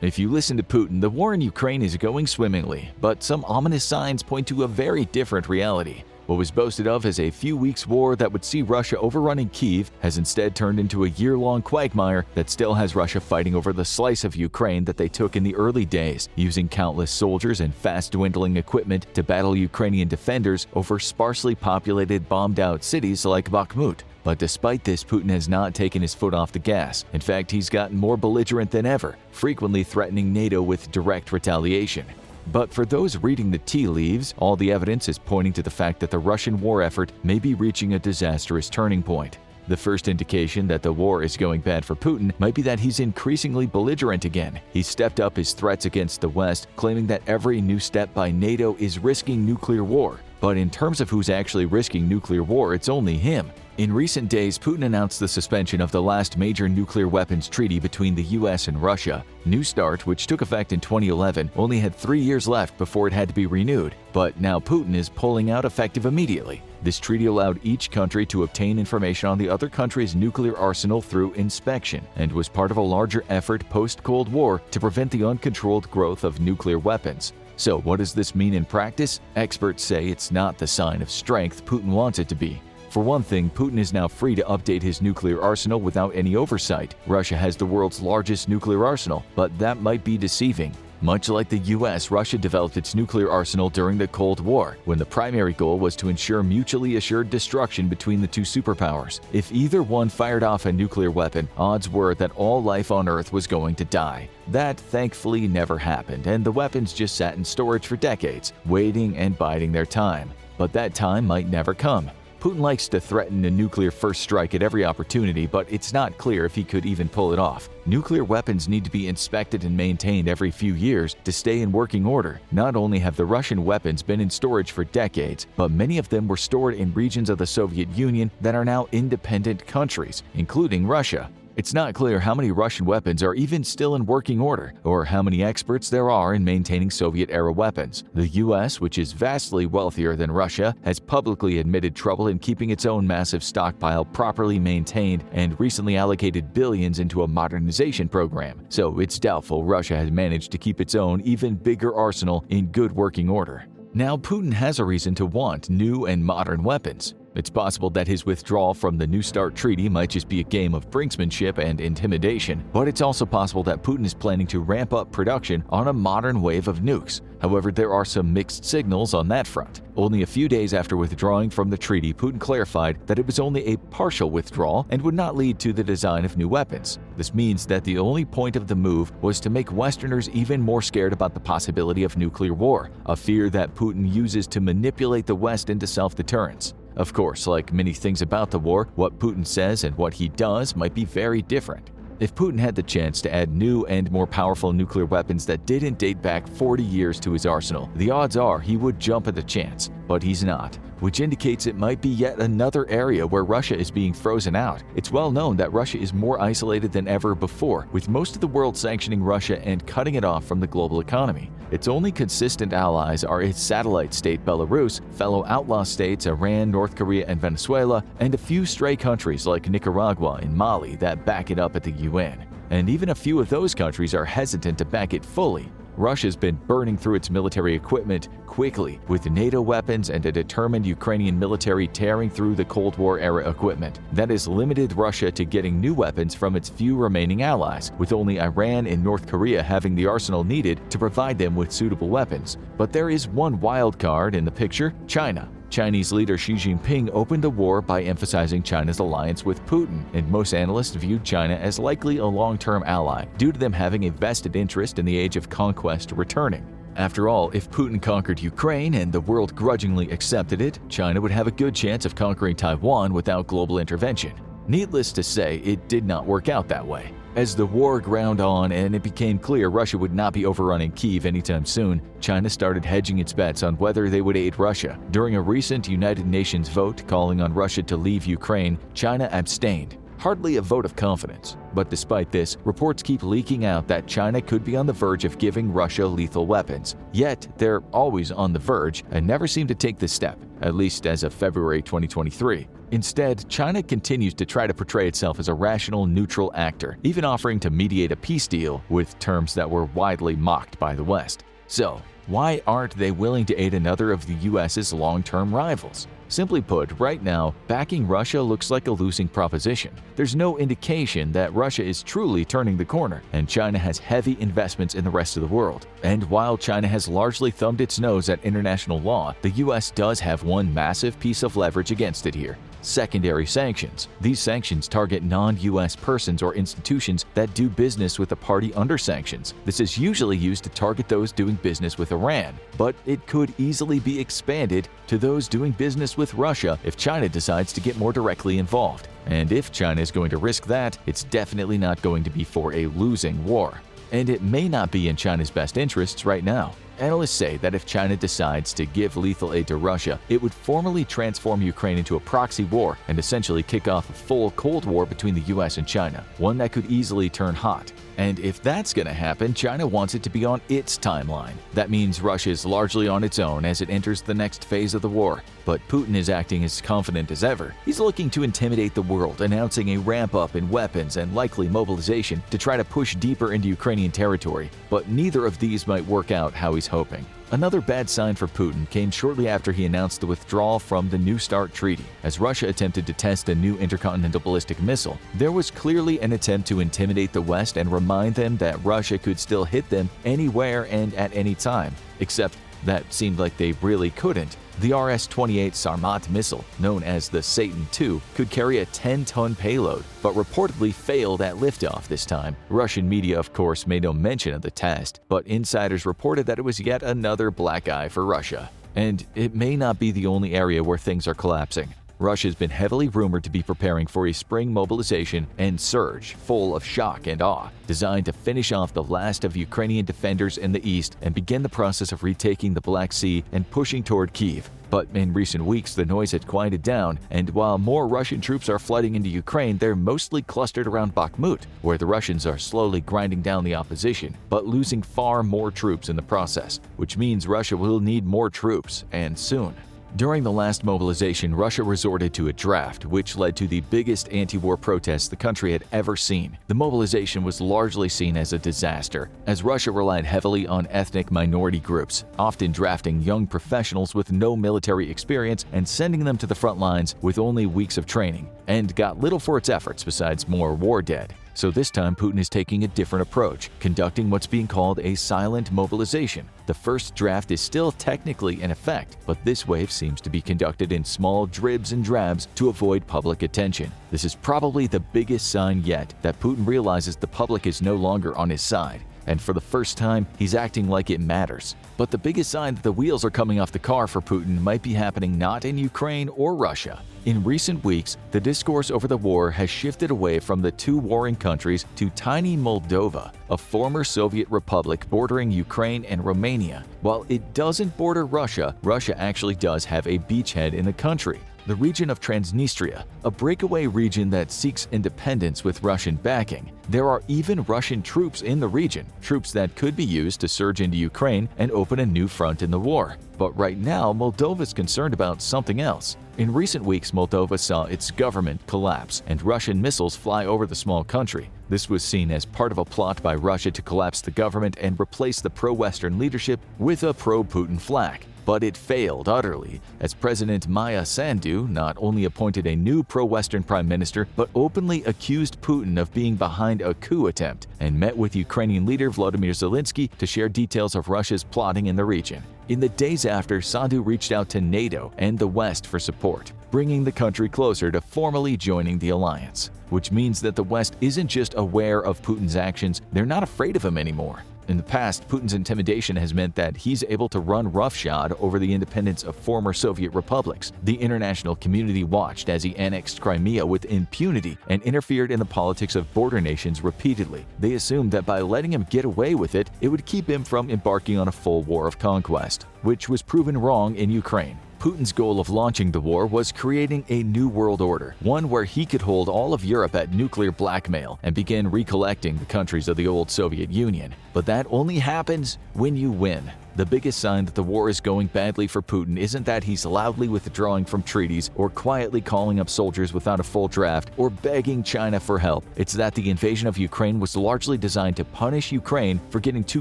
If you listen to Putin, the war in Ukraine is going swimmingly, but some ominous signs point to a very different reality. What was boasted of as a few weeks' war that would see Russia overrunning Kyiv has instead turned into a year-long quagmire that still has Russia fighting over the slice of Ukraine that they took in the early days, using countless soldiers and fast-dwindling equipment to battle Ukrainian defenders over sparsely populated, bombed-out cities like Bakhmut. But despite this, Putin has not taken his foot off the gas. In fact, he's gotten more belligerent than ever, frequently threatening NATO with direct retaliation. But for those reading the tea leaves, all the evidence is pointing to the fact that the Russian war effort may be reaching a disastrous turning point. The first indication that the war is going bad for Putin might be that he's increasingly belligerent again. He's stepped up his threats against the West, claiming that every new step by NATO is risking nuclear war. But in terms of who's actually risking nuclear war, it's only him. In recent days, Putin announced the suspension of the last major nuclear weapons treaty between the US and Russia. New START, which took effect in 2011, only had 3 years left before it had to be renewed. But now Putin is pulling out effective immediately. This treaty allowed each country to obtain information on the other country's nuclear arsenal through inspection, and was part of a larger effort post-Cold War to prevent the uncontrolled growth of nuclear weapons. So what does this mean in practice? Experts say it's not the sign of strength Putin wants it to be. For one thing, Putin is now free to update his nuclear arsenal without any oversight. Russia has the world's largest nuclear arsenal, but that might be deceiving. Much like the US, Russia developed its nuclear arsenal during the Cold War, when the primary goal was to ensure mutually assured destruction between the two superpowers. If either one fired off a nuclear weapon, odds were that all life on Earth was going to die. That thankfully never happened, and the weapons just sat in storage for decades, waiting and biding their time. But that time might never come. Putin likes to threaten a nuclear first strike at every opportunity, but it's not clear if he could even pull it off. Nuclear weapons need to be inspected and maintained every few years to stay in working order. Not only have the Russian weapons been in storage for decades, but many of them were stored in regions of the Soviet Union that are now independent countries, including Russia. It's not clear how many Russian weapons are even still in working order, or how many experts there are in maintaining Soviet-era weapons. The US, which is vastly wealthier than Russia, has publicly admitted trouble in keeping its own massive stockpile properly maintained and recently allocated billions into a modernization program. So it's doubtful Russia has managed to keep its own, even bigger arsenal in good working order. Now Putin has a reason to want new and modern weapons. It's possible that his withdrawal from the New START treaty might just be a game of brinksmanship and intimidation, but it's also possible that Putin is planning to ramp up production on a modern wave of nukes. However, there are some mixed signals on that front. Only a few days after withdrawing from the treaty, Putin clarified that it was only a partial withdrawal and would not lead to the design of new weapons. This means that the only point of the move was to make Westerners even more scared about the possibility of nuclear war, a fear that Putin uses to manipulate the West into self-deterrence. Of course, like many things about the war, what Putin says and what he does might be very different. If Putin had the chance to add new and more powerful nuclear weapons that didn't date back 40 years to his arsenal, the odds are he would jump at the chance. But he's not, which indicates it might be yet another area where Russia is being frozen out. It's well known that Russia is more isolated than ever before, with most of the world sanctioning Russia and cutting it off from the global economy. Its only consistent allies are its satellite state Belarus, fellow outlaw states Iran, North Korea, and Venezuela, and a few stray countries like Nicaragua and Mali that back it up at the UN. And even a few of those countries are hesitant to back it fully. Russia's been burning through its military equipment quickly, with NATO weapons and a determined Ukrainian military tearing through the Cold War-era equipment. That has limited Russia to getting new weapons from its few remaining allies, with only Iran and North Korea having the arsenal needed to provide them with suitable weapons. But there is one wild card in the picture: China. Chinese leader Xi Jinping opened the war by emphasizing China's alliance with Putin, and most analysts viewed China as likely a long-term ally, due to them having a vested interest in the age of conquest returning. After all, if Putin conquered Ukraine and the world grudgingly accepted it, China would have a good chance of conquering Taiwan without global intervention. Needless to say, it did not work out that way. As the war ground on and it became clear Russia would not be overrunning Kyiv anytime soon, China started hedging its bets on whether they would aid Russia. During a recent United Nations vote calling on Russia to leave Ukraine, China abstained. hardly a vote of confidence. But despite this, reports keep leaking out that China could be on the verge of giving Russia lethal weapons. Yet, they're always on the verge and never seem to take this step, at least as of February 2023. Instead, China continues to try to portray itself as a rational, neutral actor, even offering to mediate a peace deal with terms that were widely mocked by the West. So, why aren't they willing to aid another of the US's long-term rivals? Simply put, right now, backing Russia looks like a losing proposition. There's no indication that Russia is truly turning the corner, and China has heavy investments in the rest of the world. And while China has largely thumbed its nose at international law, the US does have one massive piece of leverage against it here: secondary sanctions. These sanctions target non-US persons or institutions that do business with a party under sanctions. This is usually used to target those doing business with Iran, but it could easily be expanded to those doing business with Russia if China decides to get more directly involved. And if China is going to risk that, it's definitely not going to be for a losing war. And it may not be in China's best interests right now. Analysts say that if China decides to give lethal aid to Russia, it would formally transform Ukraine into a proxy war and essentially kick off a full Cold War between the US and China, one that could easily turn hot. And if that's going to happen, China wants it to be on its timeline. That means Russia is largely on its own as it enters the next phase of the war. But Putin is acting as confident as ever. He's looking to intimidate the world, announcing a ramp-up in weapons and likely mobilization to try to push deeper into Ukrainian territory. But neither of these might work out how he's hoping. Another bad sign for Putin came shortly after he announced the withdrawal from the New START treaty. As Russia attempted to test a new intercontinental ballistic missile, there was clearly an attempt to intimidate the West and remind them that Russia could still hit them anywhere and at any time. Except that seemed like they really couldn't. The RS-28 Sarmat missile, known as the Satan II, could carry a 10-ton payload, but reportedly failed at liftoff this time. Russian media, of course, made no mention of the test, but insiders reported that it was yet another black eye for Russia. And it may not be the only area where things are collapsing. Russia has been heavily rumored to be preparing for a spring mobilization and surge full of shock and awe, designed to finish off the last of Ukrainian defenders in the east and begin the process of retaking the Black Sea and pushing toward Kyiv. But in recent weeks, the noise had quieted down, and while more Russian troops are flooding into Ukraine, they're mostly clustered around Bakhmut, where the Russians are slowly grinding down the opposition, but losing far more troops in the process, which means Russia will need more troops, and soon. During the last mobilization, Russia resorted to a draft, which led to the biggest anti-war protests the country had ever seen. The mobilization was largely seen as a disaster, as Russia relied heavily on ethnic minority groups, often drafting young professionals with no military experience and sending them to the front lines with only weeks of training, and got little for its efforts besides more war dead. So this time, Putin is taking a different approach, conducting what's being called a silent mobilization. The first draft is still technically in effect, but this wave seems to be conducted in small dribs and drabs to avoid public attention. This is probably the biggest sign yet that Putin realizes the public is no longer on his side. And for the first time, he's acting like it matters. But the biggest sign that the wheels are coming off the car for Putin might be happening not in Ukraine or Russia. In recent weeks, the discourse over the war has shifted away from the two warring countries to tiny Moldova, a former Soviet republic bordering Ukraine and Romania. While it doesn't border Russia, Russia actually does have a beachhead in the country. The region of Transnistria, a breakaway region that seeks independence with Russian backing. There are even Russian troops in the region, troops that could be used to surge into Ukraine and open a new front in the war. But right now, Moldova is concerned about something else. In recent weeks, Moldova saw its government collapse and Russian missiles fly over the small country. This was seen as part of a plot by Russia to collapse the government and replace the pro-Western leadership with a pro-Putin flag. But it failed utterly, as President Maia Sandu not only appointed a new pro-Western prime minister, but openly accused Putin of being behind a coup attempt and met with Ukrainian leader Volodymyr Zelensky to share details of Russia's plotting in the region. In the days after, Sandu reached out to NATO and the West for support, bringing the country closer to formally joining the alliance. Which means that the West isn't just aware of Putin's actions, they're not afraid of him anymore. In the past, Putin's intimidation has meant that he's able to run roughshod over the independence of former Soviet republics. The international community watched as he annexed Crimea with impunity and interfered in the politics of border nations repeatedly. They assumed that by letting him get away with it, it would keep him from embarking on a full war of conquest, which was proven wrong in Ukraine. Putin's goal of launching the war was creating a new world order, one where he could hold all of Europe at nuclear blackmail and begin recollecting the countries of the old Soviet Union. But that only happens when you win. The biggest sign that the war is going badly for Putin isn't that he's loudly withdrawing from treaties or quietly calling up soldiers without a full draft or begging China for help. It's that the invasion of Ukraine was largely designed to punish Ukraine for getting too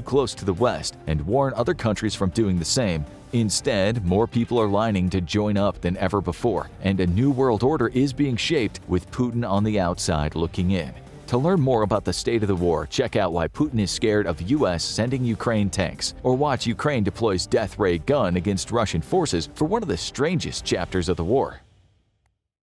close to the West and warn other countries from doing the same. Instead, more people are lining to join up than ever before, and a new world order is being shaped with Putin on the outside looking in. To learn more about the state of the war, check out why Putin is scared of US sending Ukraine tanks, or watch Ukraine deploys death ray gun against Russian forces for one of the strangest chapters of the war.